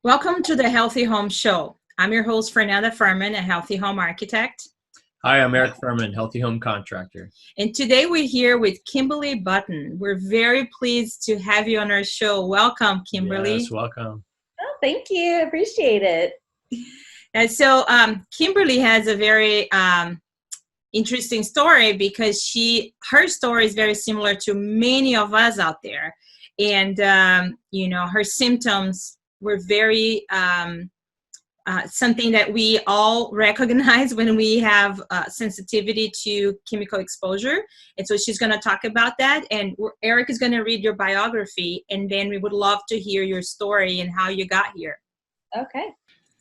Welcome to the Healthy Home Show. I'm your host, Fernanda Furman, a healthy home architect. Hi, I'm Eric Furman, healthy home contractor. And today we're here with Kimberly Button. We're very pleased to have you on our show. Welcome, Kimberly. Yes, welcome. Oh, thank you. Appreciate it. And so Kimberly has a very interesting story because her story is very similar to many of us out there. And, her symptoms were very something that we all recognize when we have sensitivity to chemical exposure. And so she's going to talk about that. And Eric is going to read your biography. And then we would love to hear your story and how you got here. Okay.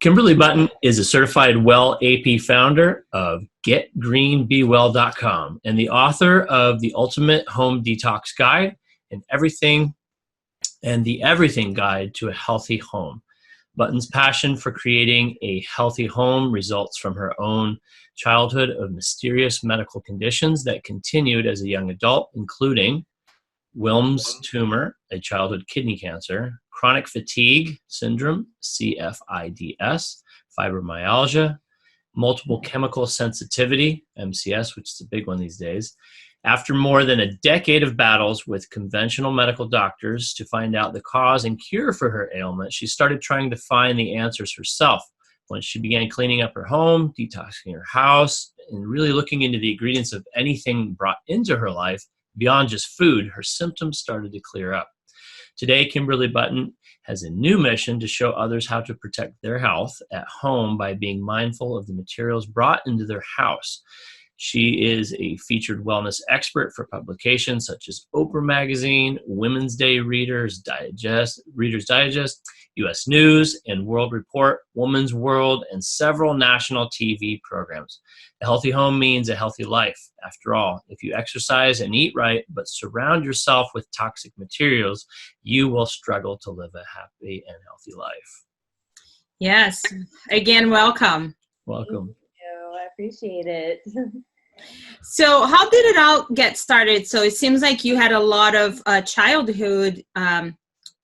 Kimberly Button is a certified Well AP founder of GetGreenBeWell.com and the author of The Ultimate Home Detox Guide and the Everything Guide to a Healthy Home. Button's passion for creating a healthy home results from her own childhood of mysterious medical conditions that continued as a young adult, including Wilms tumor, a childhood kidney cancer, chronic fatigue syndrome, CFIDS, fibromyalgia, multiple chemical sensitivity, MCS, which is a big one these days. After more than a decade of battles with conventional medical doctors to find out the cause and cure for her ailment, she started trying to find the answers herself. When she began cleaning up her home, detoxing her house, and really looking into the ingredients of anything brought into her life beyond just food, her symptoms started to clear up. Today, Kimberly Button has a new mission to show others how to protect their health at home by being mindful of the materials brought into their house. She is a featured wellness expert for publications such as Oprah Magazine, Women's Day Reader's Digest, U.S. News and World Report, Woman's World, and several national TV programs. A healthy home means a healthy life. After all, if you exercise and eat right, but surround yourself with toxic materials, you will struggle to live a happy and healthy life. Yes. Again, welcome. Welcome. I appreciate it. So how did it all get started? So it seems like you had a lot of childhood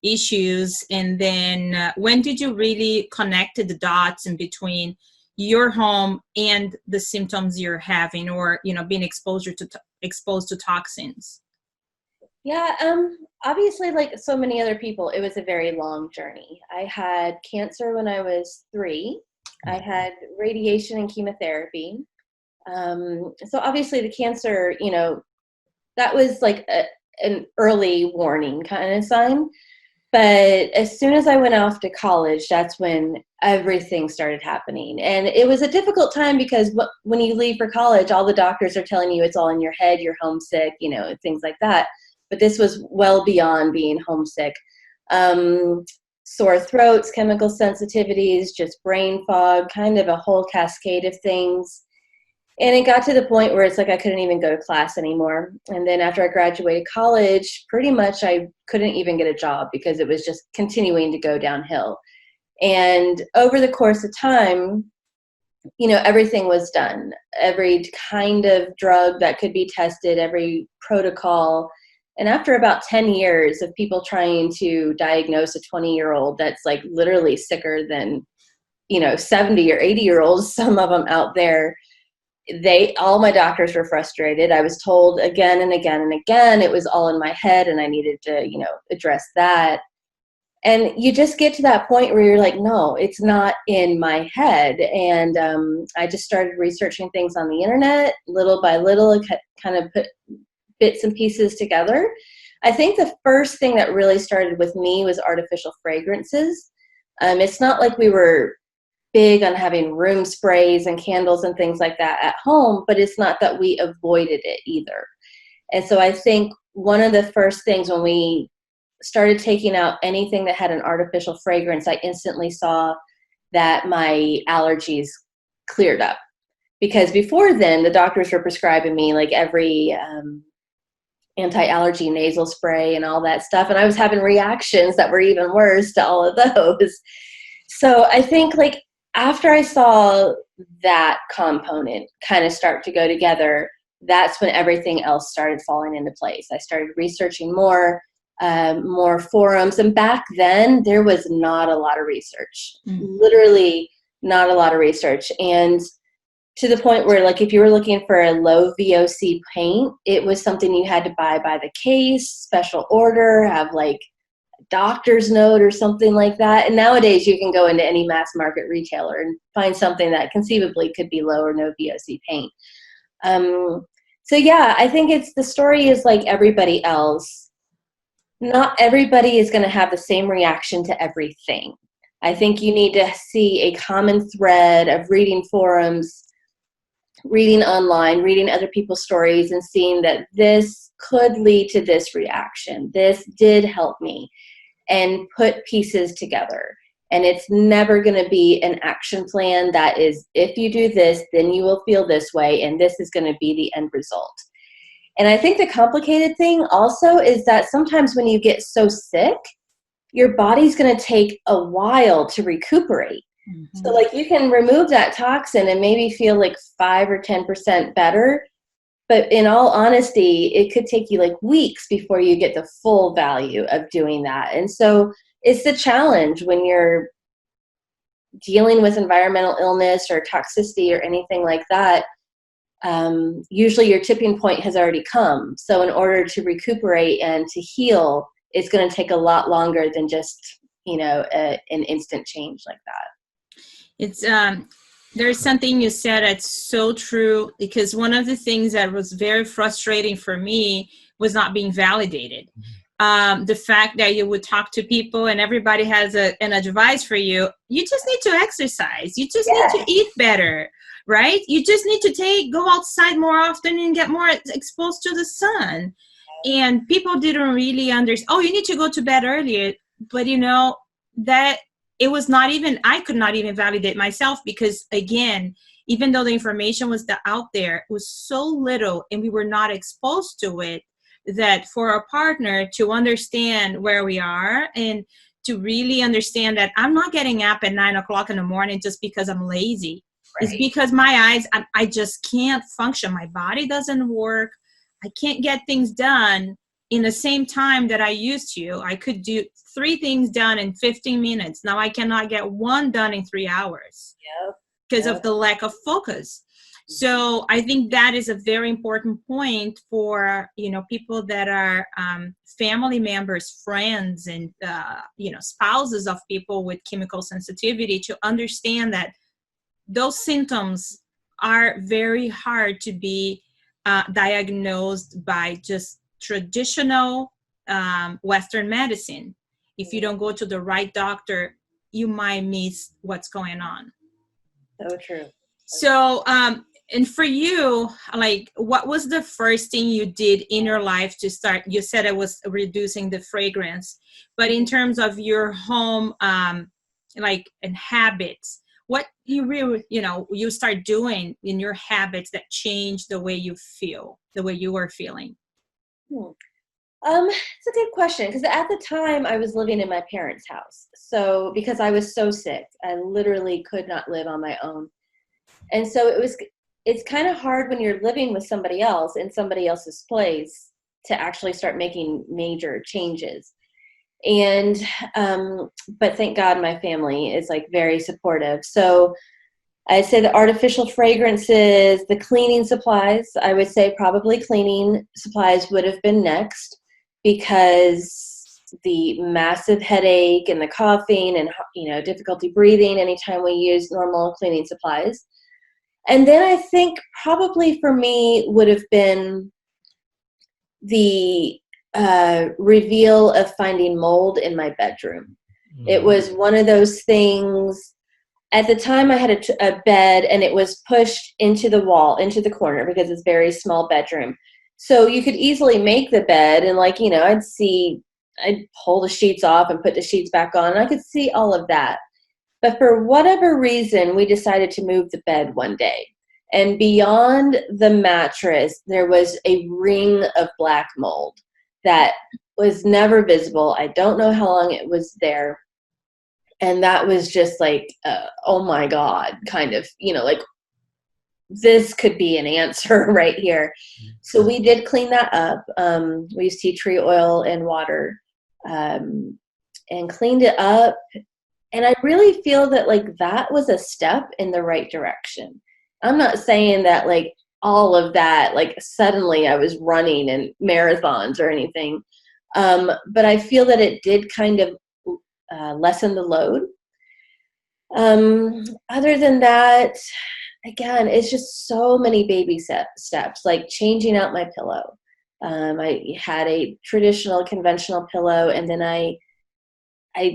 issues. And then when did you really connect the dots in between your home and the symptoms you're having or, being exposed to toxins? Yeah, obviously, like so many other people, it was a very long journey. I had cancer when I was 3. I had radiation and chemotherapy. So obviously the cancer, that was like an early warning kind of sign. But as soon as I went off to college, that's when everything started happening. And it was a difficult time because when you leave for college, all the doctors are telling you it's all in your head, you're homesick, things like that. But this was well beyond being homesick. Sore throats, chemical sensitivities, just brain fog, kind of a whole cascade of things. And it got to the point where it's like I couldn't even go to class anymore. And then after I graduated college, pretty much I couldn't even get a job because it was just continuing to go downhill. And over the course of time, everything was done. Every kind of drug that could be tested, every protocol. And after about 10 years of people trying to diagnose a 20-year-old that's like literally sicker than, 70 or 80-year-olds, some of them out there, all my doctors were frustrated. I was told again and again and again, it was all in my head and I needed to, address that. And you just get to that point where you're like, no, it's not in my head. And I just started researching things on the internet, little by little, kind of put bits and pieces together. I think the first thing that really started with me was artificial fragrances. It's not like we were big on having room sprays and candles and things like that at home, but it's not that we avoided it either. And so I think one of the first things when we started taking out anything that had an artificial fragrance, I instantly saw that my allergies cleared up. Because before then, the doctors were prescribing me like every anti-allergy nasal spray and all that stuff. And I was having reactions that were even worse to all of those. So I think like after I saw that component kind of start to go together, that's when everything else started falling into place. I started researching more. more forums. And back then, there was not a lot of research, Mm. literally not a lot of research. And to the point where, like, if you were looking for a low VOC paint, it was something you had to buy by the case, special order, have like a doctor's note or something like that. And nowadays you can go into any mass market retailer and find something that conceivably could be low or no VOC paint. So yeah, I think the story is like everybody else. Not everybody is going to have the same reaction to everything. I think you need to see a common thread of reading forums, reading online, reading other people's stories, and seeing that this could lead to this reaction. This did help me, and put pieces together. And it's never going to be an action plan that is, if you do this, then you will feel this way, and this is going to be the end result. And I think the complicated thing also is that sometimes when you get so sick, your body's going to take a while to recuperate. Mm-hmm. So like you can remove that toxin and maybe feel like 5 or 10% better. But in all honesty, it could take you like weeks before you get the full value of doing that. And so it's the challenge when you're dealing with environmental illness or toxicity or anything like that. Usually your tipping point has already come. So in order to recuperate and to heal, it's going to take a lot longer than just, an instant change like that. It's there's something you said that's so true, because one of the things that was very frustrating for me was not being validated. The fact that you would talk to people and everybody has an advice for you. You just need to exercise. You just need to eat better, right? You just need to go outside more often and get more exposed to the sun. And people didn't really understand, oh, you need to go to bed earlier. But that it was not even, I could not even validate myself, because again, even though the information was out there, it was so little and we were not exposed to it, that for a partner to understand where we are and to really understand that I'm not getting up at 9 o'clock in the morning just because I'm lazy. Right. It's because my eyes, I just can't function. My body doesn't work. I can't get things done in the same time that I used to. I could do 3 things done in 15 minutes. Now I cannot get 1 done in 3 hours because of the lack of focus. So I think that is a very important point for, people that are family members, friends, and, spouses of people with chemical sensitivity, to understand that those symptoms are very hard to be diagnosed by just traditional Western medicine. If you don't go to the right doctor, you might miss what's going on. So true. So, and for you, like, what was the first thing you did in your life to start? You said it was reducing the fragrance, but in terms of your home, and habits, what you really, you start doing in your habits that change the way you feel, the way you are feeling? It's a good question, because at the time I was living in my parents' house. So because I was so sick, I literally could not live on my own. And so it's kind of hard when you're living with somebody else in somebody else's place to actually start making major changes. And, but thank God my family is like very supportive. So I'd say the artificial fragrances, the cleaning supplies, I would say probably cleaning supplies would have been next, because the massive headache and the coughing and, difficulty breathing anytime we use normal cleaning supplies. And then I think probably for me would have been the reveal of finding mold in my bedroom. Mm-hmm. It was one of those things. At the time I had a bed, and it was pushed into the wall, into the corner, because it's a very small bedroom. So you could easily make the bed, and I'd pull the sheets off and put the sheets back on, and I could see all of that. But for whatever reason, we decided to move the bed one day. And beyond the mattress, there was a ring of black mold that was never visible. I don't know how long it was there. And that was just like, oh my God, kind of, this could be an answer right here. So we did clean that up. We used tea tree oil and water and cleaned it up. And I really feel that like that was a step in the right direction. I'm not saying that like all of that, like suddenly I was running in marathons or anything. But I feel that it did kind of lessen the load. Other than that, again, it's just so many baby steps, like changing out my pillow. I had a traditional conventional pillow, and then I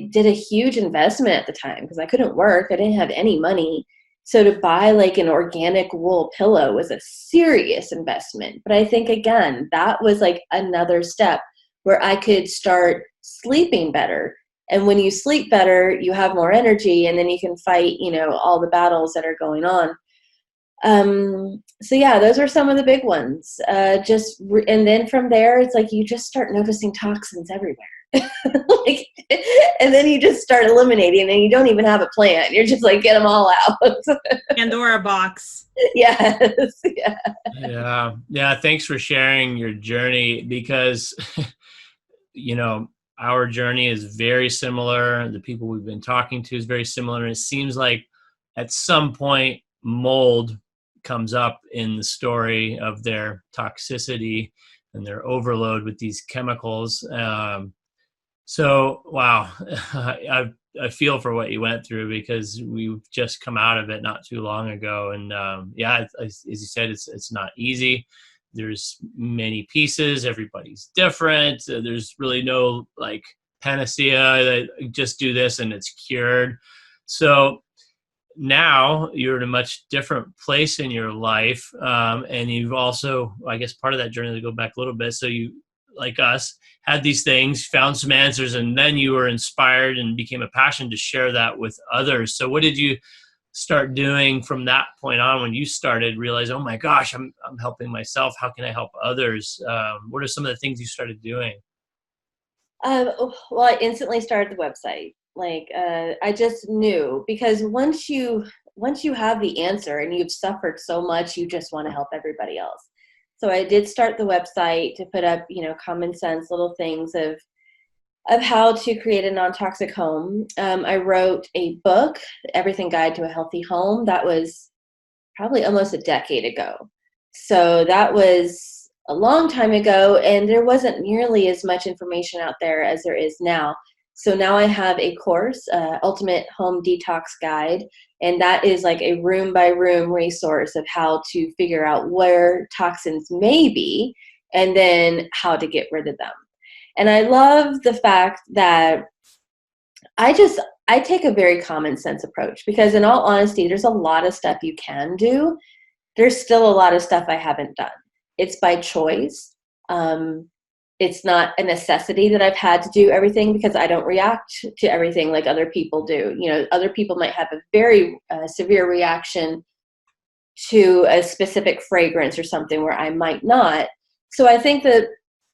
did a huge investment at the time because I couldn't work. I didn't have any money. So to buy like an organic wool pillow was a serious investment. But I think, again, that was like another step where I could start sleeping better. And when you sleep better, you have more energy, and then you can fight, all the battles that are going on. So yeah, those are some of the big ones. And then from there, it's like you just start noticing toxins everywhere. And then you just start eliminating, and you don't even have a plan. You're just like, get them all out. Pandora box. Yes. Yeah. Thanks for sharing your journey, because our journey is very similar. The people we've been talking to is very similar. And it seems like at some point mold comes up in the story of their toxicity and their overload with these chemicals. So, wow, I feel for what you went through, because we've just come out of it not too long ago. And as you said, it's not easy. There's many pieces. Everybody's different. There's really no like panacea that just do this and it's cured. So now you're in a much different place in your life. And you've also, I guess, part of that journey, to go back a little bit. So you, like us, had these things, found some answers, and then you were inspired and became a passion to share that with others. So what did you start doing from that point on, when you started realize, oh my gosh, I'm helping myself, how can I help others? What are some of the things you started doing? Well, I instantly started the website. Like, I just knew, because once you have the answer and you've suffered so much, you just want to help everybody else. So I did start the website to put up, common sense little things of how to create a non-toxic home. I wrote a book, Everything Guide to a Healthy Home. That was probably almost a decade ago. So that was a long time ago, and there wasn't nearly as much information out there as there is now. So now I have a course, Ultimate Home Detox Guide, and that is like a room-by-room resource of how to figure out where toxins may be and then how to get rid of them. And I love the fact that I take a very common sense approach, because in all honesty, there's a lot of stuff you can do. There's still a lot of stuff I haven't done. It's by choice. It's not a necessity that I've had to do everything, because I don't react to everything like other people do. Other people might have a very severe reaction to a specific fragrance or something where I might not. So I think that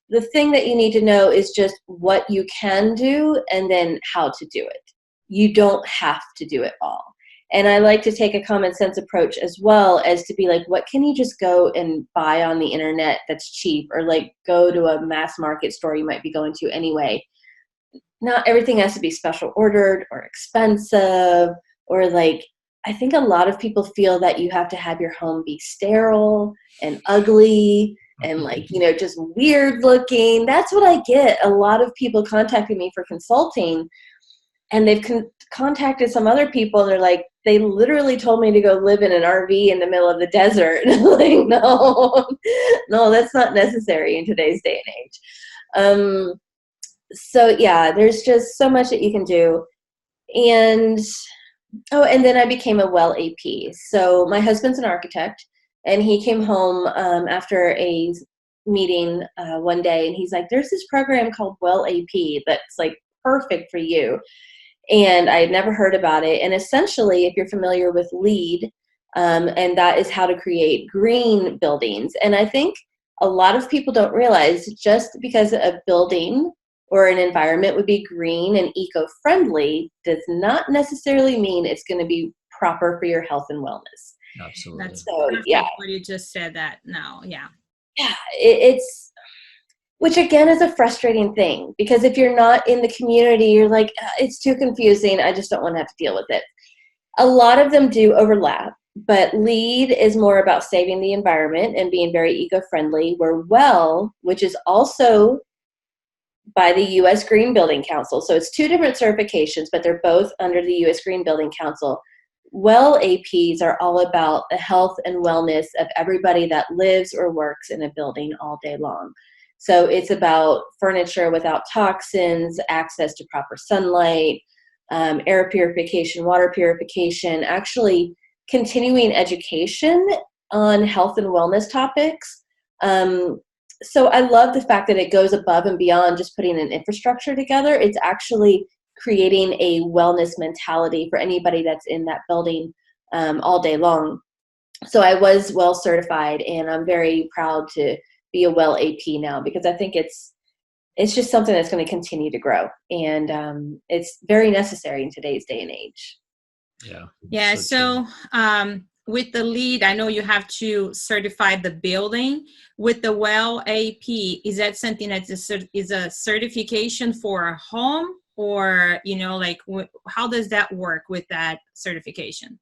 the thing that you need to know is just what you can do and then how to do it. You don't have to do it all. And I like to take a common sense approach as well, as to be like, what can you just go and buy on the internet that's cheap, or like go to a mass market store you might be going to anyway. Not everything has to be special ordered or expensive, or like, I think a lot of people feel that you have to have your home be sterile and ugly and like, just weird looking. That's what I get. A lot of people contacting me for consulting, and they've contacted some other people, and they're like, they literally told me to go live in an RV in the middle of the desert. Like, no, that's not necessary in today's day and age. So yeah, there's just so much that you can do. And then I became a well AP. So my husband's an architect, and he came home after a meeting one day, and he's like, there's this program called Well AP that's like perfect for you. And I had never heard about it. And essentially, if you're familiar with LEED, and that is how to create green buildings. And I think a lot of people don't realize, just because a building or an environment would be green and eco-friendly does not necessarily mean it's going to be proper for your health and wellness. Absolutely. That's perfect. Yeah. What you just said that now. Yeah. Yeah. It's which again is a frustrating thing, because if you're not in the community, you're like, it's too confusing. I just don't want to have to deal with it. A lot of them do overlap, but LEED is more about saving the environment and being very eco-friendly, where WELL, which is also by the U.S. Green Building Council, so it's two different certifications, but they're both under the U.S. Green Building Council. WELL APs are all about the health and wellness of everybody that lives or works in a building all day long. So it's about furniture without toxins, access to proper sunlight, air purification, water purification, actually continuing education on health and wellness topics. So I love the fact that it goes above and beyond just putting an infrastructure together. It's actually creating a wellness mentality for anybody that's in that building all day long. So I was WELL certified, and I'm very proud to be a WELL AP now, because I think it's just something that's going to continue to grow, and it's very necessary in today's day and age. Yeah. Yeah. So with the LEED, I know you have to certify the building. With the WELL AP, is that something that is a certification for a home, or, you know, like how does that work with that certification?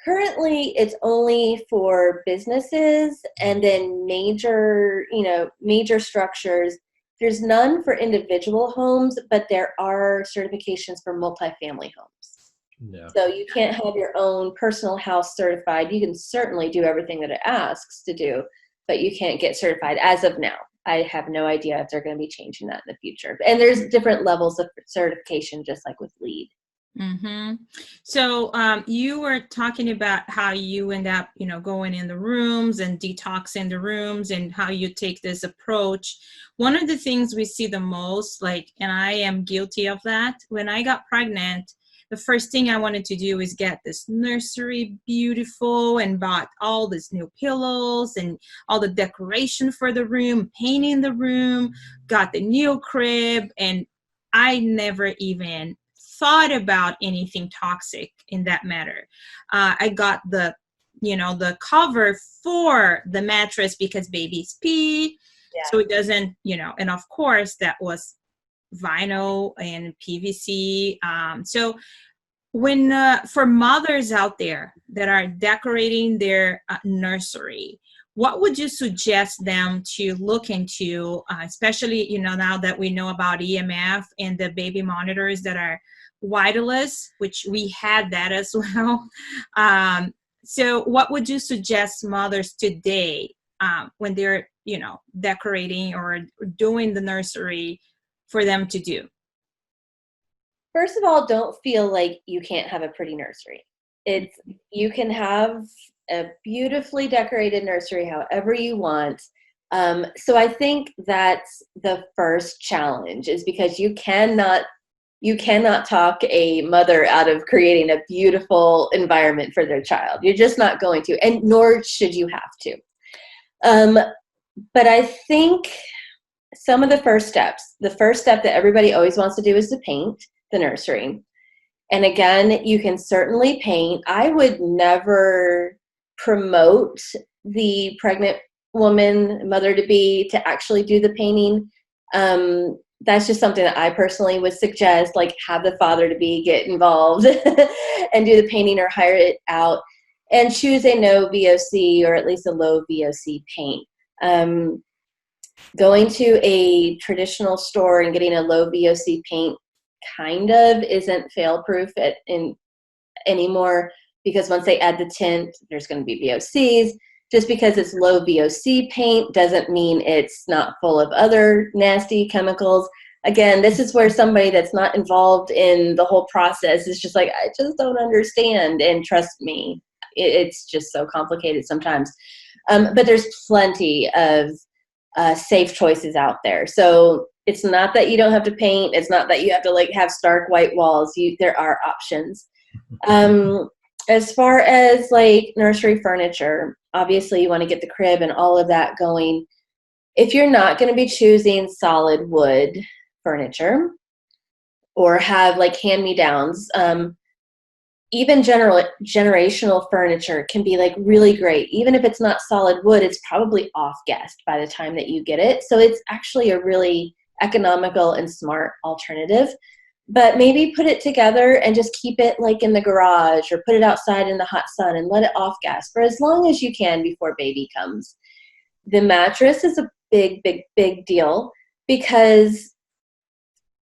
Currently, it's only for businesses and then major structures. There's none for individual homes, but there are certifications for multifamily homes. Yeah. So you can't have your own personal house certified. You can certainly do everything that it asks to do, but you can't get certified as of now. I have no idea if they're going to be changing that in the future. And there's different levels of certification, just like with LEED. Mm-hmm. So you were talking about how you end up, you know, going in the rooms and detoxing the rooms, and how you take this approach. One of the things we see the most, like, and I am guilty of that, when I got pregnant, the first thing I wanted to do is get this nursery beautiful, and bought all these new pillows and all the decoration for the room, painting the room, got the new crib, and I never even thought about anything toxic in that matter. I got the cover for the mattress because babies pee, so it doesn't, and of course that was vinyl and PVC. So when for mothers out there that are decorating their nursery, what would you suggest them to look into, especially, now that we know about EMF and the baby monitors that are wireless, which we had that as well. So what would you suggest mothers today when they're, decorating or doing the nursery for them to do? First of all, don't feel like you can't have a pretty nursery. You can have a beautifully decorated nursery however you want. So I think that's the first challenge, is because you cannot talk a mother out of creating a beautiful environment for their child. You're just not going to, and nor should you have to. But I think some of the first step that everybody always wants to do is to paint the nursery. And again, you can certainly paint. I would never promote the pregnant woman, mother-to-be, to actually do the painting. That's just something that I personally would suggest, like have the father-to-be get involved and do the painting, or hire it out and choose a no VOC or at least a low VOC paint. Going to a traditional store and getting a low VOC paint kind of isn't fail-proof anymore, because once they add the tint, there's going to be VOCs. Just because it's low VOC paint doesn't mean it's not full of other nasty chemicals. Again, this is where somebody that's not involved in the whole process is just like, I just don't understand. And trust me, it's just so complicated sometimes. But there's plenty of safe choices out there. So it's not that you don't have to paint. It's not that you have to have stark white walls. There are options. As far as nursery furniture, obviously you want to get the crib and all of that going. If you're not going to be choosing solid wood furniture or have hand-me-downs, even generational furniture can be like really great. Even if it's not solid wood, it's probably off-gassed by the time that you get it. So it's actually a really economical and smart alternative. But maybe put it together and just keep it like in the garage or put it outside in the hot sun and let it off-gas for as long as you can before baby comes. The mattress is a big, big, big deal because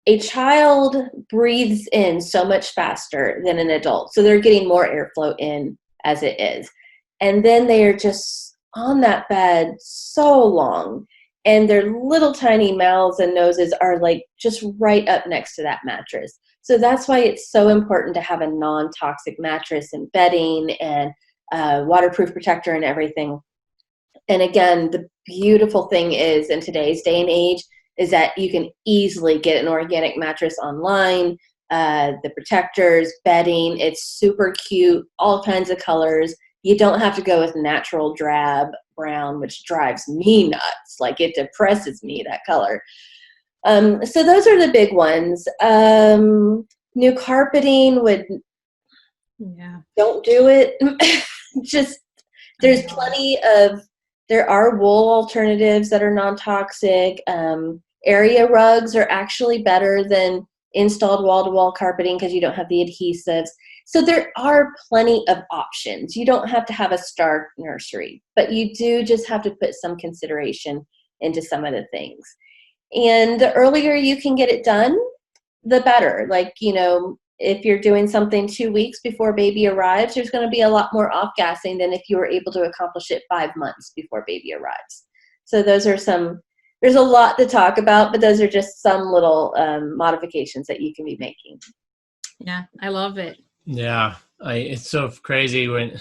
a child breathes in so much faster than an adult. So they're getting more airflow in as it is. And then they are just on that bed so long. And their little tiny mouths and noses are like just right up next to that mattress. So that's why it's so important to have a non-toxic mattress and bedding and waterproof protector and everything. And again, the beautiful thing is in today's day and age, is that you can easily get an organic mattress online, the protectors, bedding, it's super cute, all kinds of colors. You don't have to go with natural drab brown, which drives me nuts. Like it depresses me, that color. So those are the big ones. New carpeting don't do it. Just, there are wool alternatives that are non-toxic. Area rugs are actually better than installed wall-to-wall carpeting because you don't have the adhesives. So there are plenty of options. You don't have to have a star nursery, but you do just have to put some consideration into some of the things. And the earlier you can get it done, the better. Like, if you're doing something 2 weeks before baby arrives, there's going to be a lot more off-gassing than if you were able to accomplish it 5 months before baby arrives. So those are there's a lot to talk about, but those are just some little modifications that you can be making. Yeah, I love it. Yeah, it's so crazy when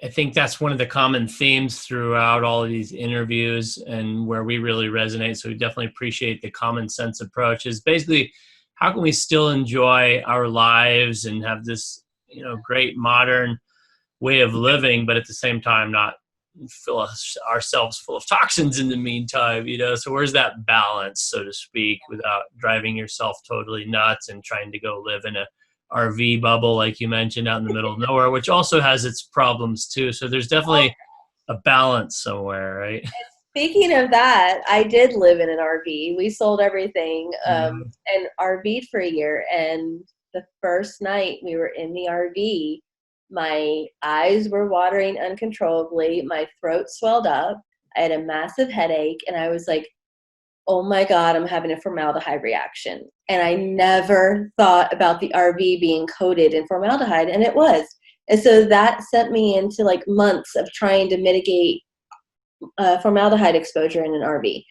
I think that's one of the common themes throughout all of these interviews and where we really resonate. So we definitely appreciate the common sense approach is basically how can we still enjoy our lives and have this, great modern way of living, but at the same time not fill ourselves full of toxins in the meantime, so where's that balance, so to speak, without driving yourself totally nuts and trying to go live in a RV bubble like you mentioned out in the middle of nowhere, which also has its problems too. So there's definitely a balance somewhere, right? Speaking of that, I did live in an RV. We sold everything and RV'd for a year, and the first night we were in the RV, my eyes were watering uncontrollably. My throat swelled up. I had a massive headache, and I was like, oh my God, I'm having a formaldehyde reaction. And I never thought about the RV being coated in formaldehyde, and it was. And so that sent me into like months of trying to mitigate formaldehyde exposure in an RV,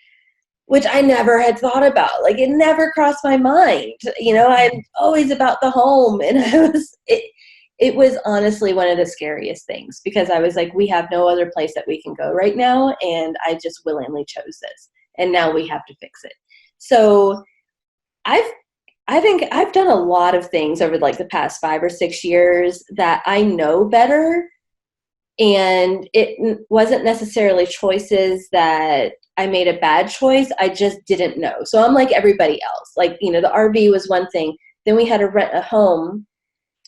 which I never had thought about. Like it never crossed my mind. I'm always about the home, and it was honestly one of the scariest things because I was like, we have no other place that we can go right now. And I just willingly chose this. And now we have to fix it. So I think I've done a lot of things over like the past 5 or 6 years that I know better. And it wasn't necessarily choices that I made a bad choice. I just didn't know. So I'm like everybody else. Like, the RV was one thing. Then we had to rent a home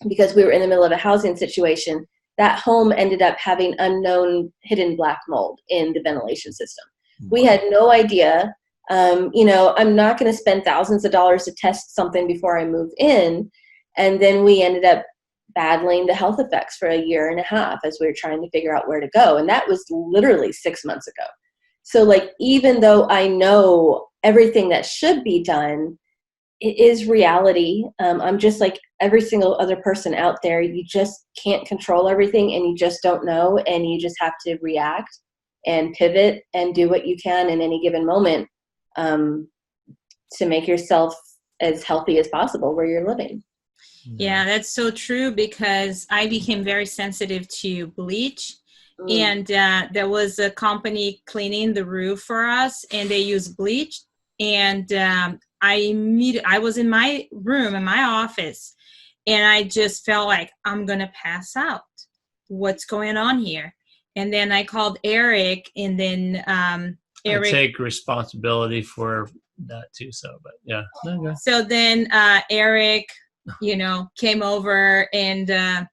because we were in the middle of a housing situation. That home ended up having unknown hidden black mold in the ventilation system. We had no idea. I'm not going to spend thousands of dollars to test something before I move in. And then we ended up battling the health effects for 1.5 years as we were trying to figure out where to go. And that was literally 6 months ago. So like, even though I know everything that should be done, it is reality. I'm just like every single other person out there. You just can't control everything, and you just don't know, and you just have to react and pivot and do what you can in any given moment to make yourself as healthy as possible where you're living. Yeah, that's so true because I became very sensitive to bleach. And there was a company cleaning the roof for us, and they used bleach. And I was in my room, in my office, and I just felt like I'm going to pass out. What's going on here? And then I called Eric, and then Eric. I take responsibility for that too. So, but yeah. Okay. So then Eric came over and,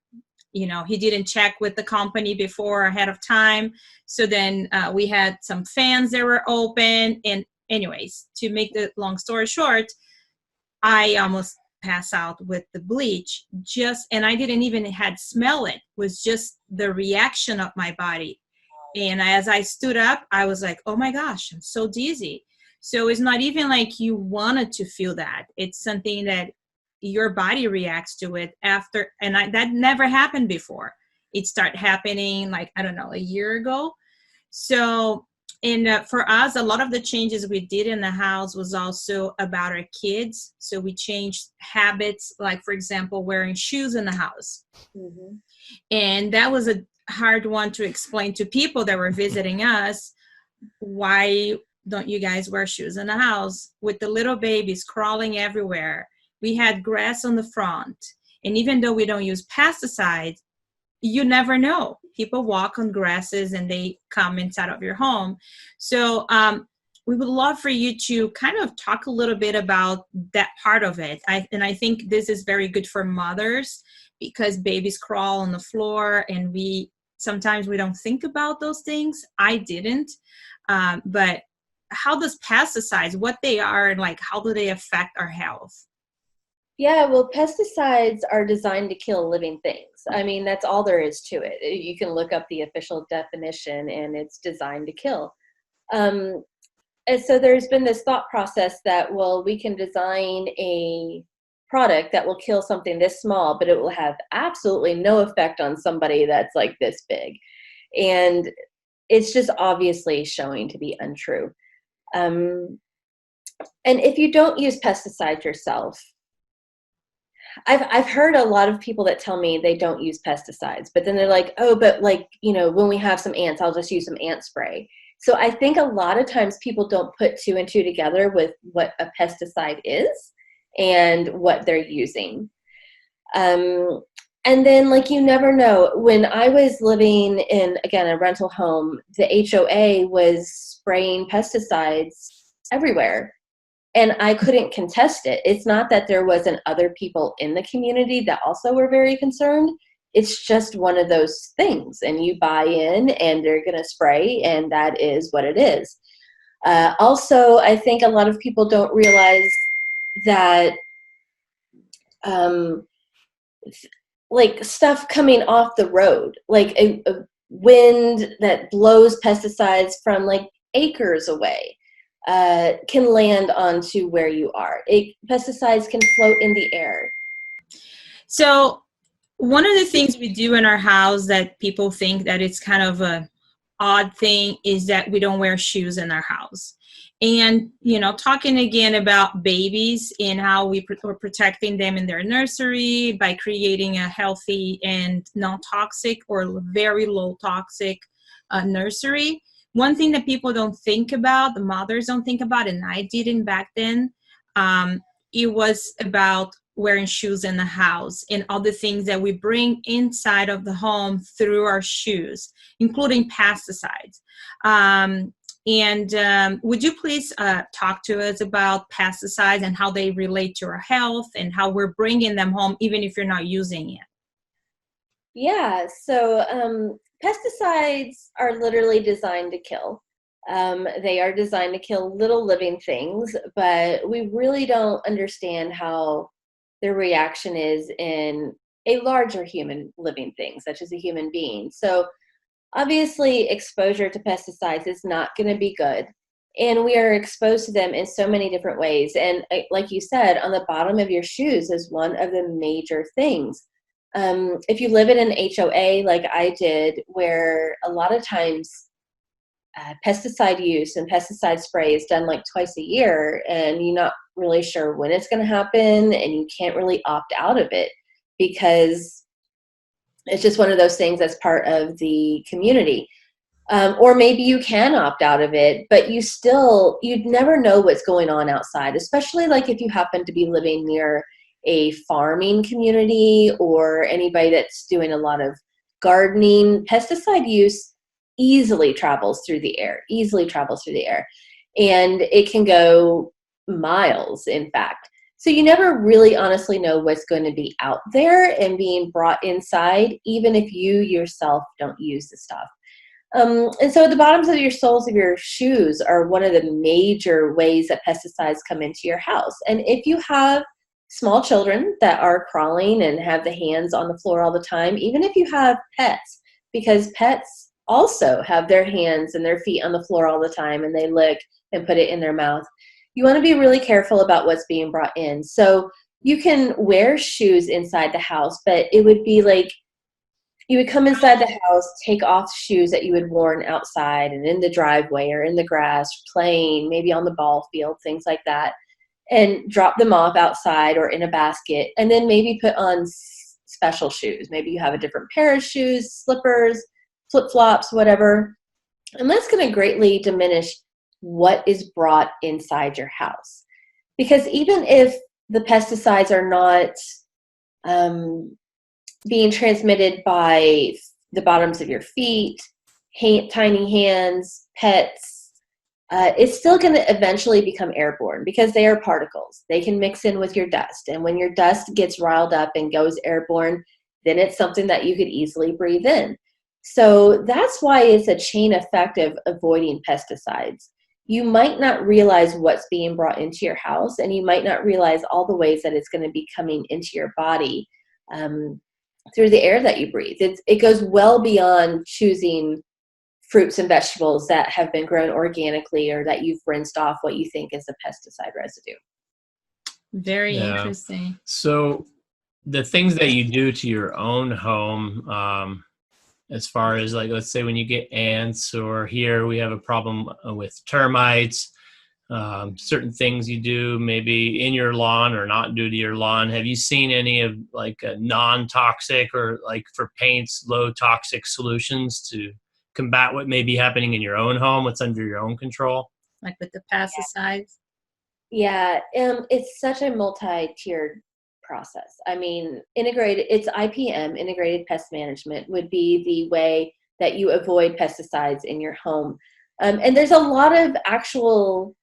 he didn't check with the company before ahead of time. So then we had some fans that were open. And anyways, to make the long story short, I almost passed out with the bleach and I didn't even had smell it. It was just the reaction of my body. And as I stood up, I was like, oh my gosh, I'm so dizzy. So it's not even like you wanted to feel that. It's something that your body reacts to it after. And that never happened before. It started happening like, I don't know, a year ago. So, and for us, a lot of the changes we did in the house was also about our kids. So we changed habits, like, for example, wearing shoes in the house. Mm-hmm. And that was a hard one to explain to people that were visiting us. Why don't you guys wear shoes in the house? With the little babies crawling everywhere, we had grass on the front. And even though we don't use pesticides, you never know. People walk on grasses and they come inside of your home. So we would love for you to kind of talk a little bit about that part of it. And I think this is very good for mothers, because babies crawl on the floor and sometimes we don't think about those things. I didn't. But how does pesticides, what they are, and like how do they affect our health? Yeah, well, pesticides are designed to kill living things. I mean, that's all there is to it. You can look up the official definition, and it's designed to kill. And so there's been this thought process that, well, we can design a product that will kill something this small, but it will have absolutely no effect on somebody that's like this big. And it's just obviously showing to be untrue. And if you don't use pesticides yourself, I've heard a lot of people that tell me they don't use pesticides, but then they're like, oh, but like, when we have some ants, I'll just use some ant spray. So I think a lot of times people don't put two and two together with what a pesticide is and what they're using. And then, like, you never know. When I was living in, again, a rental home, the HOA was spraying pesticides everywhere. And I couldn't contest it. It's not that there wasn't other people in the community that also were very concerned. It's just one of those things. And you buy in and they're going to spray, and that is what it is. Also, I think a lot of people don't realize that like stuff coming off the road, like a wind that blows pesticides from like acres away, can land onto where you are. Pesticides can float in the air. So one of the things we do in our house that people think that it's kind of a odd thing is that we don't wear shoes in our house. And, talking again about babies and how we're protecting them in their nursery by creating a healthy and non-toxic or very low toxic nursery. One thing that people don't think about, the mothers don't think about, and I didn't back then, it was about wearing shoes in the house and all the things that we bring inside of the home through our shoes, including pesticides. Would you please talk to us about pesticides and how they relate to our health and how we're bringing them home, even if you're not using it? Yeah, so pesticides are literally designed to kill. They are designed to kill little living things, but we really don't understand how their reaction is in a larger human living thing, such as a human being. So obviously, exposure to pesticides is not going to be good. And we are exposed to them in so many different ways. And like you said, on the bottom of your shoes is one of the major things. If you live in an HOA like I did, where a lot of times pesticide use and pesticide spray is done like twice a year, and you're not really sure when it's going to happen, and you can't really opt out of it because it's just one of those things that's part of the community. Or maybe you can opt out of it, but you'd never know what's going on outside, especially like if you happen to be living near a farming community or anybody that's doing a lot of gardening. Pesticide use easily travels through the air, and it can go miles, in fact. So you never really honestly know what's going to be out there and being brought inside, even if you yourself don't use the stuff. And so the bottoms of your soles of your shoes are one of the major ways that pesticides come into your house. And if you have small children that are crawling and have the hands on the floor all the time, even if you have pets, because pets also have their hands and their feet on the floor all the time and they lick and put it in their mouth, you want to be really careful about what's being brought in. So you can wear shoes inside the house, but it would be like you would come inside the house, take off shoes that you had worn outside and in the driveway or in the grass, playing, maybe on the ball field, things like that, and drop them off outside or in a basket, and then maybe put on special shoes. Maybe you have a different pair of shoes, slippers, flip-flops, whatever. And that's going to greatly diminish what is brought inside your house. Because even if the pesticides are not being transmitted by the bottoms of your feet, tiny hands, pets, it's still going to eventually become airborne because they are particles. They can mix in with your dust. And when your dust gets riled up and goes airborne, then it's something that you could easily breathe in. So that's why it's a chain effect of avoiding pesticides. You might not realize what's being brought into your house, and you might not realize all the ways that it's going to be coming into your body through the air that you breathe. It goes well beyond choosing fruits and vegetables that have been grown organically or that you've rinsed off what you think is a pesticide residue. Very interesting. So the things that you do to your own home, as far as like, let's say when you get ants, or here we have a problem with termites, certain things you do maybe in your lawn or not do to your lawn. Have you seen any of like a non-toxic or like for paints, low toxic solutions to combat what may be happening in your own home, what's under your own control? Like with the pesticides? Yeah, it's such a multi-tiered process. I mean, it's IPM, integrated pest management, would be the way that you avoid pesticides in your home. And there's a lot of actual,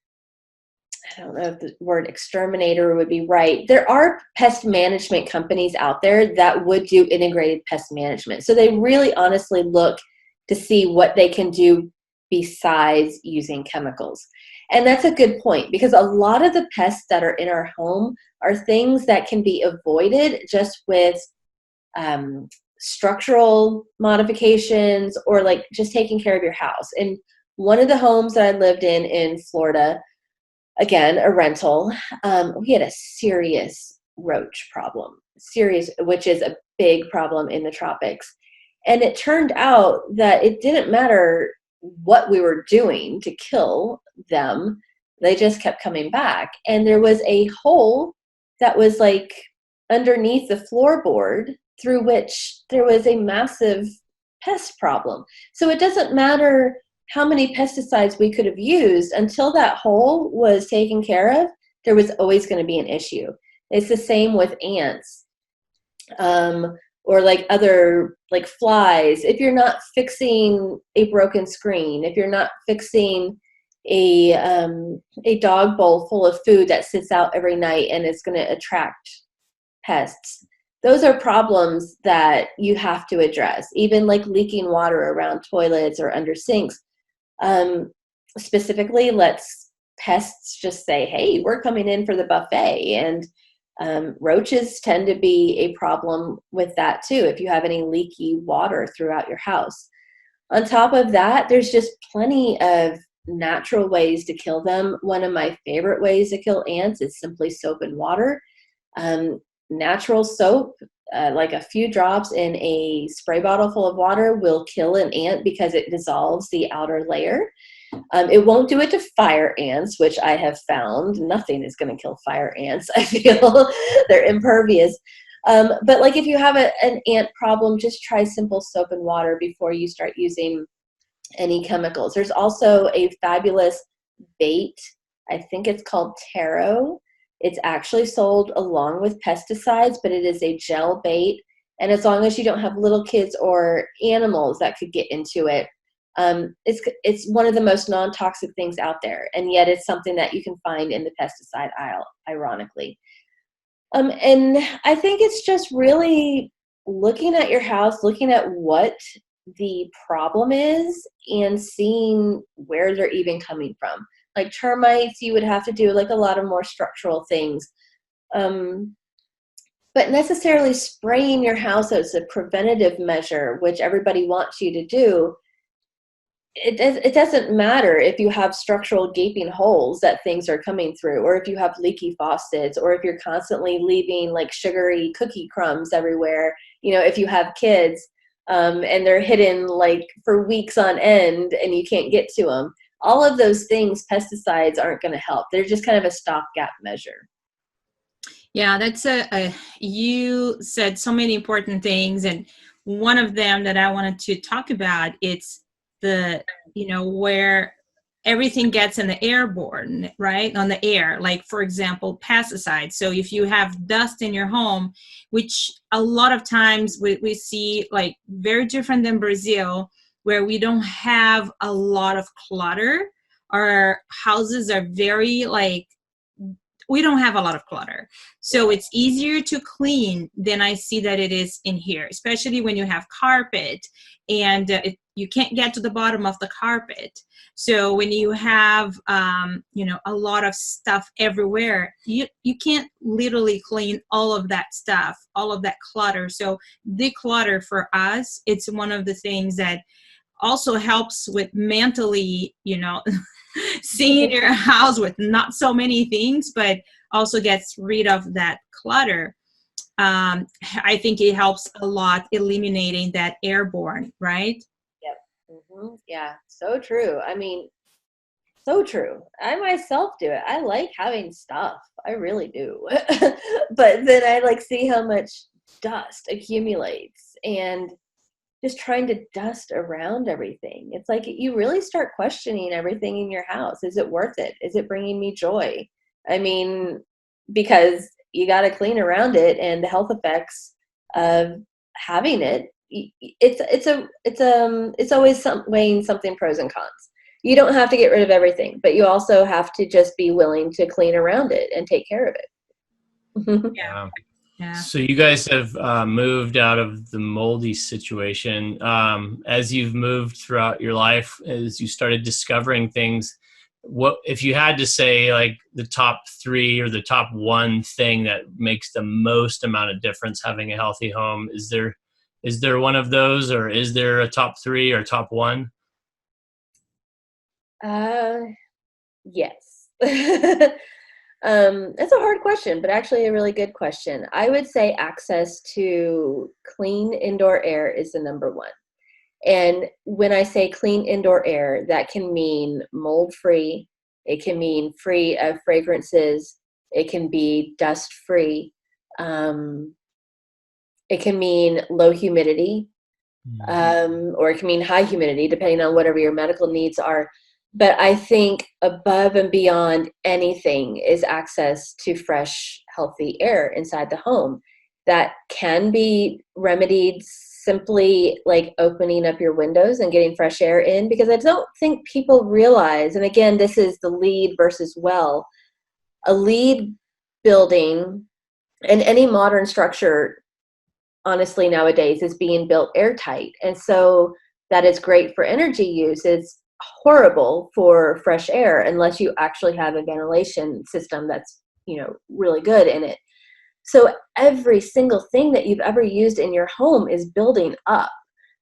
I don't know if the word exterminator would be right. There are pest management companies out there that would do integrated pest management. So they really honestly look to see what they can do besides using chemicals. And that's a good point, because a lot of the pests that are in our home are things that can be avoided just with structural modifications or like just taking care of your house. And one of the homes that I lived in Florida, again, a rental, we had a serious roach problem, which is a big problem in the tropics. And it turned out that it didn't matter what we were doing to kill them. They just kept coming back. And there was a hole that was like underneath the floorboard through which there was a massive pest problem. So it doesn't matter how many pesticides we could have used, until that hole was taken care of, there was always going to be an issue. It's the same with ants. Or like other like flies. If you're not fixing a broken screen, if you're not fixing a dog bowl full of food that sits out every night and it's going to attract pests, those are problems that you have to address. Even like leaking water around toilets or under sinks. Specifically, lets pests just say, hey, we're coming in for the buffet. And roaches tend to be a problem with that too, if you have any leaky water throughout your house. On top of that, there's just plenty of natural ways to kill them. One of my favorite ways to kill ants is simply soap and water. Natural soap, like a few drops in a spray bottle full of water, will kill an ant because it dissolves the outer layer. It won't do it to fire ants, which I have found. Nothing is going to kill fire ants. I feel they're impervious. But like if you have an ant problem, just try simple soap and water before you start using any chemicals. There's also a fabulous bait. I think it's called Taro. It's actually sold along with pesticides, but it is a gel bait. And as long as you don't have little kids or animals that could get into it, it's one of the most non-toxic things out there, and yet it's something that you can find in the pesticide aisle, ironically. And I think it's just really looking at your house, looking at what the problem is and seeing where they're even coming from. Like termites, you would have to do like a lot of more structural things. But necessarily spraying your house as a preventative measure, which everybody wants you to do, it doesn't matter if you have structural gaping holes that things are coming through, or if you have leaky faucets, or if you're constantly leaving like sugary cookie crumbs everywhere. You know, if you have kids and they're hidden like for weeks on end and you can't get to them, all of those things, pesticides aren't going to help. They're just kind of a stopgap measure. Yeah, that's you said so many important things, and one of them that I wanted to talk about, it's the, where everything gets in the airborne, right? On the air, like for example, pesticides. So if you have dust in your home, which a lot of times we see like very different than Brazil, where we don't have a lot of clutter. Our houses are very like, we don't have a lot of clutter. So it's easier to clean than I see that it is in here, especially when you have carpet and you can't get to the bottom of the carpet. So when you have, a lot of stuff everywhere, you can't literally clean all of that stuff, all of that clutter. So declutter for us, it's one of the things that also helps with mentally, seeing your house with not so many things, but also gets rid of that clutter. I think it helps a lot eliminating that airborne, right? Yep. Yeah, so true. I mean, so true. I myself do it. I like having stuff. I really do. But then I like see how much dust accumulates and just trying to dust around everything. It's like you really start questioning everything in your house. Is it worth it? Is it bringing me joy? I mean, because you got to clean around it, and the health effects of having it. It's always weighing something pros and cons. You don't have to get rid of everything, but you also have to just be willing to clean around it and take care of it. Yeah. Yeah. So you guys have moved out of the moldy situation. As you've moved throughout your life, as you started discovering things, what if you had to say like the top 3 or the top 1 thing that makes the most amount of difference having a healthy home? Is there one of those, or is there a top 3 or top 1? Yes. That's a hard question, but actually a really good question. I would say access to clean indoor air is the number 1. And when I say clean indoor air, that can mean mold-free. It can mean free of fragrances. It can be dust-free. It can mean low humidity, or it can mean high humidity, depending on whatever your medical needs are. But I think above and beyond anything is access to fresh, healthy air inside the home. That can be remedied simply like opening up your windows and getting fresh air in, because I don't think people realize, and again, this is the lead versus well, a lead building and any modern structure, honestly, nowadays is being built airtight. And so that is great for energy use. It's horrible for fresh air unless you actually have a ventilation system that's, really good in it. So every single thing that you've ever used in your home is building up,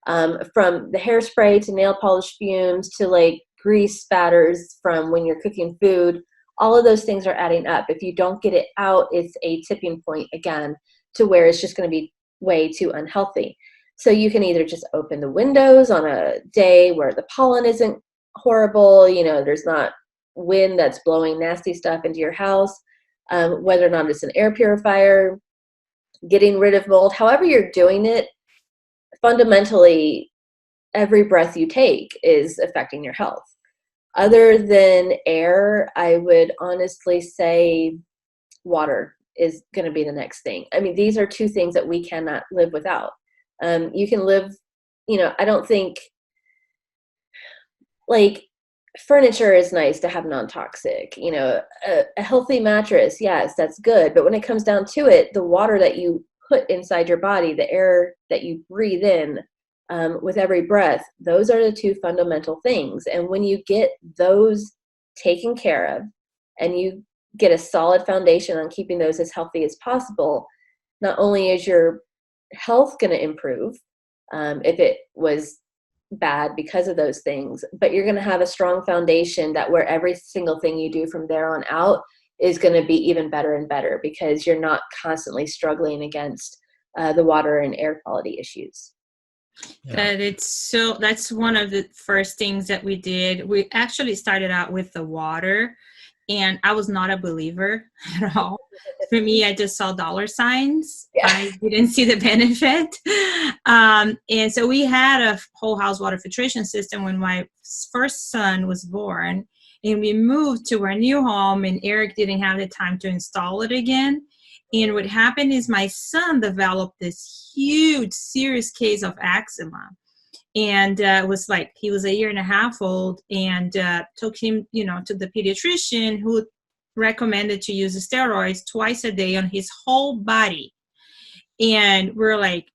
from the hairspray to nail polish fumes to like grease spatters from when you're cooking food. All of those things are adding up. If you don't get it out, it's a tipping point again to where it's just going to be way too unhealthy. So you can either just open the windows on a day where the pollen isn't horrible, there's not wind that's blowing nasty stuff into your house, whether or not it's an air purifier, getting rid of mold, however you're doing it, fundamentally, every breath you take is affecting your health. Other than air, I would honestly say water is going to be the next thing. I mean, these are 2 things that we cannot live without. You can live, I don't think like furniture is nice to have non-toxic, a healthy mattress. Yes, that's good. But when it comes down to it, the water that you put inside your body, the air that you breathe in with every breath, those are the two fundamental things. And when you get those taken care of and you get a solid foundation on keeping those as healthy as possible, not only is your health going to improve if it was bad because of those things, but you're going to have a strong foundation that where every single thing you do from there on out is going to be even better and better, because you're not constantly struggling against the water and air quality issues. Yeah. That's one of the first things that we did. We actually started out with the water, and I was not a believer at all. For me, I just saw dollar signs. Yeah. I didn't see the benefit. And so we had a whole house water filtration system when my first son was born, and we moved to our new home, and Eric didn't have the time to install it again. And what happened is my son developed this huge, serious case of eczema. And it was like, he was 1.5 years old, and took him, to the pediatrician, who recommended to use the steroids twice a day on his whole body. And we're like,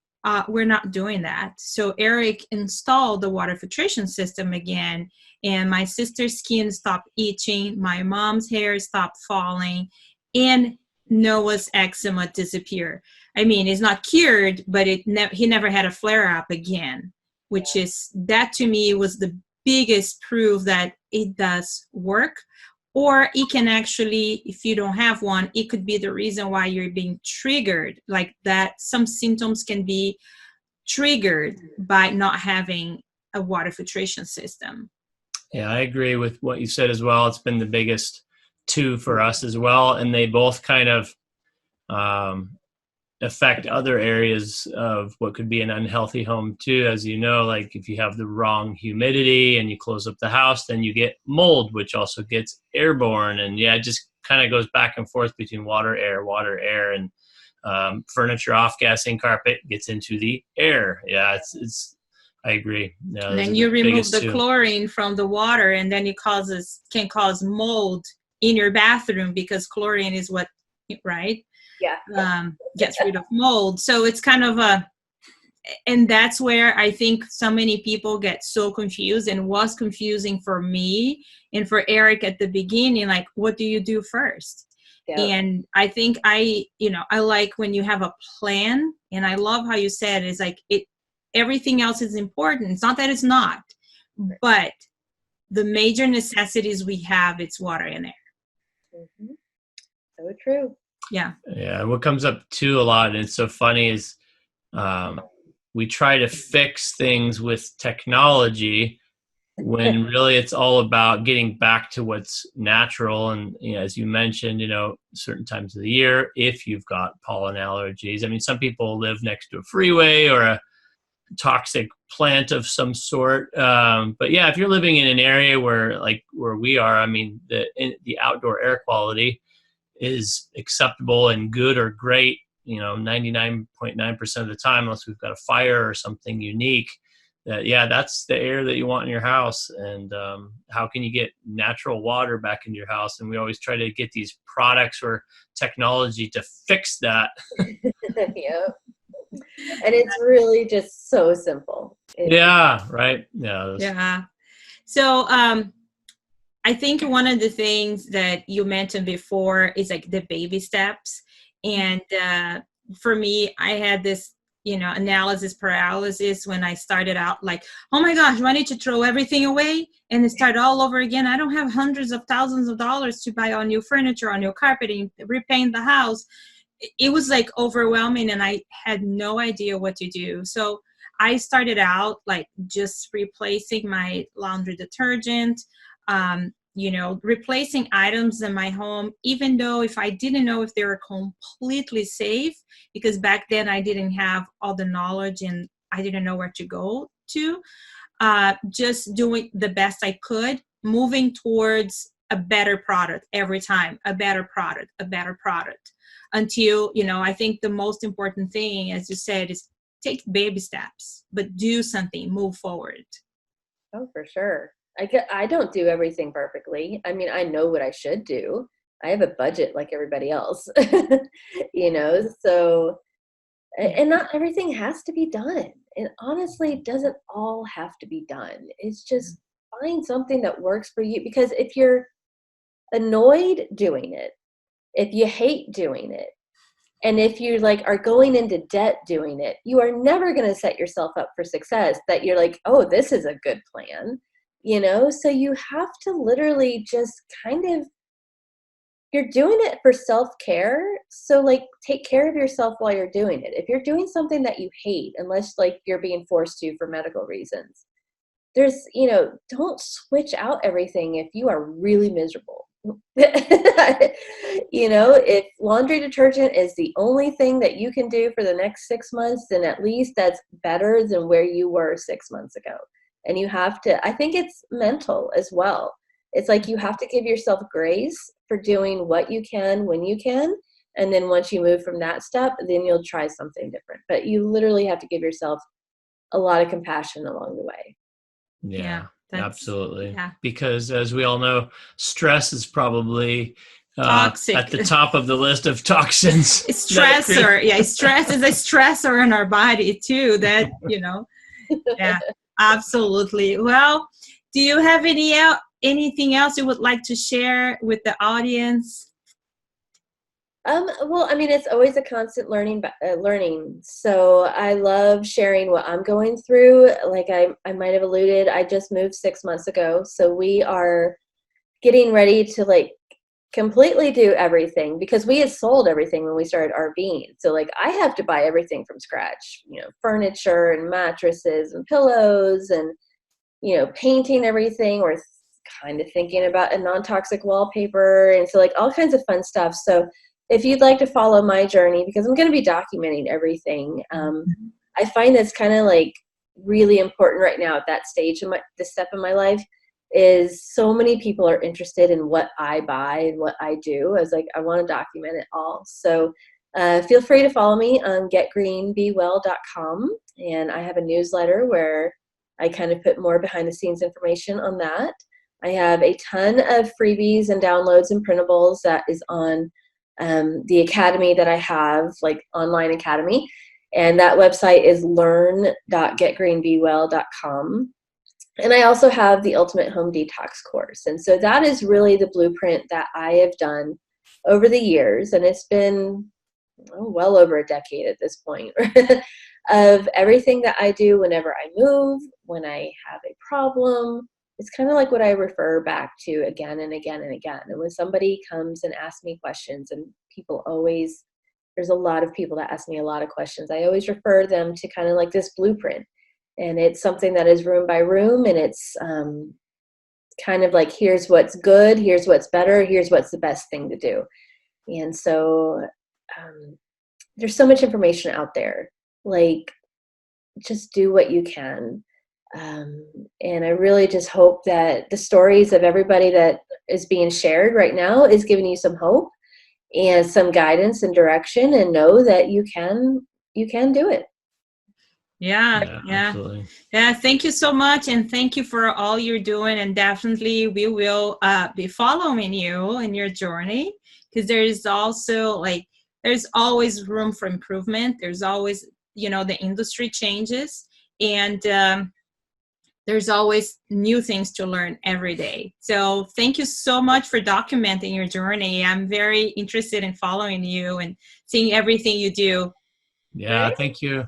we're not doing that. So Eric installed the water filtration system again, and my sister's skin stopped itching. My mom's hair stopped falling, and Noah's eczema disappeared. I mean, it's not cured, but he never had a flare-up again, which is, that to me was the biggest proof that it does work. Or it can actually, if you don't have one, it could be the reason why you're being triggered, like that. Some symptoms can be triggered by not having a water filtration system. Yeah, I agree with what you said as well. It's been the biggest two for us as well. And they both kind of affect other areas of what could be an unhealthy home too. As you know, like if you have the wrong humidity and you close up the house, then you get mold, which also gets airborne. And yeah, it just kind of goes back and forth between water, air, and furniture off-gassing, carpet gets into the air. Yeah, it's I agree. Yeah, and then you remove the chlorine from the water, and then it can cause mold in your bathroom, because chlorine is what, right? Yeah. Gets rid of mold. So it's kind of and that's where I think so many people get so confused, and was confusing for me and for Eric at the beginning, like, what do you do first? Yeah. And I think I like when you have a plan, and I love how you said it's like everything else is important. It's not that it's not, but the major necessities we have, it's water and air. Mm-hmm. So true. Yeah. Yeah. What comes up too a lot, and it's so funny, is we try to fix things with technology when really it's all about getting back to what's natural. And as you mentioned, certain times of the year, if you've got pollen allergies, I mean, some people live next to a freeway or a toxic plant of some sort. But yeah, if you're living in an area where we are, I mean, the outdoor air quality is acceptable and good or great, 99.9% of the time, unless we've got a fire or something unique, that's the air that you want in your house. And how can you get natural water back into your house? And we always try to get these products or technology to fix that. Yeah. And it's really just so simple. Yeah, right. Yeah. Yeah. So I think one of the things that you mentioned before is like the baby steps. And for me, I had this, analysis paralysis when I started out, like, oh my gosh, do I need to throw everything away and start all over again? I don't have hundreds of thousands of dollars to buy all new furniture, on new carpeting, repaint the house. It was like overwhelming, and I had no idea what to do. So I started out like just replacing my laundry detergent, replacing items in my home, even though if I didn't know if they were completely safe, because back then I didn't have all the knowledge and I didn't know where to go to, just doing the best I could, moving towards a better product every time, a better product, until, I think the most important thing, as you said, is take baby steps, but do something, move forward. Oh, for sure. I don't do everything perfectly. I mean, I know what I should do. I have a budget like everybody else, so, and not everything has to be done. It honestly doesn't all have to be done. It's just find something that works for you, because if you're annoyed doing it, if you hate doing it, and if you like are going into debt doing it, you are never going to set yourself up for success that you're like, oh, this is a good plan, So you have to literally just kind of, you're doing it for self-care. So like take care of yourself while you're doing it. If you're doing something that you hate, unless like you're being forced to for medical reasons, there's, don't switch out everything if you are really miserable. If laundry detergent is the only thing that you can do for the next 6 months, then at least that's better than where you were 6 months ago. And you have to, I think it's mental as well. It's like you have to give yourself grace for doing what you can when you can. And then once you move from that step, then you'll try something different. But you literally have to give yourself a lot of compassion along the way. Yeah, absolutely. Yeah. Because as we all know, stress is probably Toxic. at the top of the list of toxins. Stressor. Yeah, stress is a stressor in our body too. That, yeah, absolutely. Well, do you have anything else you would like to share with the audience? Well, I mean, it's always a constant learning. So I love sharing what I'm going through. Like I might have alluded, I just moved 6 months ago. So we are getting ready to like completely do everything, because we had sold everything when we started RVing. So like I have to buy everything from scratch, furniture and mattresses and pillows and, painting everything. We're kind of thinking about a non-toxic wallpaper. And so like all kinds of fun stuff. So if you'd like to follow my journey, because I'm going to be documenting everything, I find that's kind of like really important right now at that stage of this step in my life, is so many people are interested in what I buy and what I do. I was like, I want to document it all. So feel free to follow me on getgreenbewell.com. And I have a newsletter where I kind of put more behind the scenes information on that. I have a ton of freebies and downloads and printables that is on the academy that I have, like online academy. And that website is learn.getgreenbewell.com. And I also have the Ultimate Home Detox course. And so that is really the blueprint that I have done over the years. And it's been well over a decade at this point of everything that I do whenever I move, when I have a problem. It's kind of like what I refer back to again and again and again. And when somebody comes and asks me questions, and there's a lot of people that ask me a lot of questions, I always refer them to kind of like this blueprint. And it's something that is room by room, and it's kind of like, here's what's good, here's what's better, here's what's the best thing to do. And so there's so much information out there. Like, just do what you can. And I really just hope that the stories of everybody that is being shared right now is giving you some hope and some guidance and direction, and know that you can do it. Yeah. Absolutely. Yeah. Thank you so much. And thank you for all you're doing. And definitely we will be following you in your journey, because there's always room for improvement. There's always, the industry changes, and there's always new things to learn every day. So thank you so much for documenting your journey. I'm very interested in following you and seeing everything you do. Yeah. Thank you.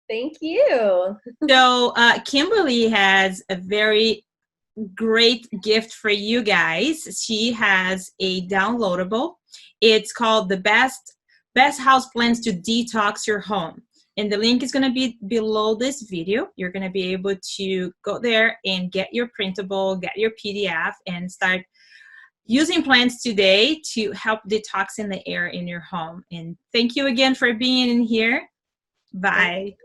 Thank you. So Kimberly has a very great gift for you guys. She has a downloadable. It's called The Best House Plans to Detox Your Home. And the link is going to be below this video. You're going to be able to go there and get your printable, get your PDF, and start using plants today to help detoxing the air in your home. And thank you again for being in here. Bye.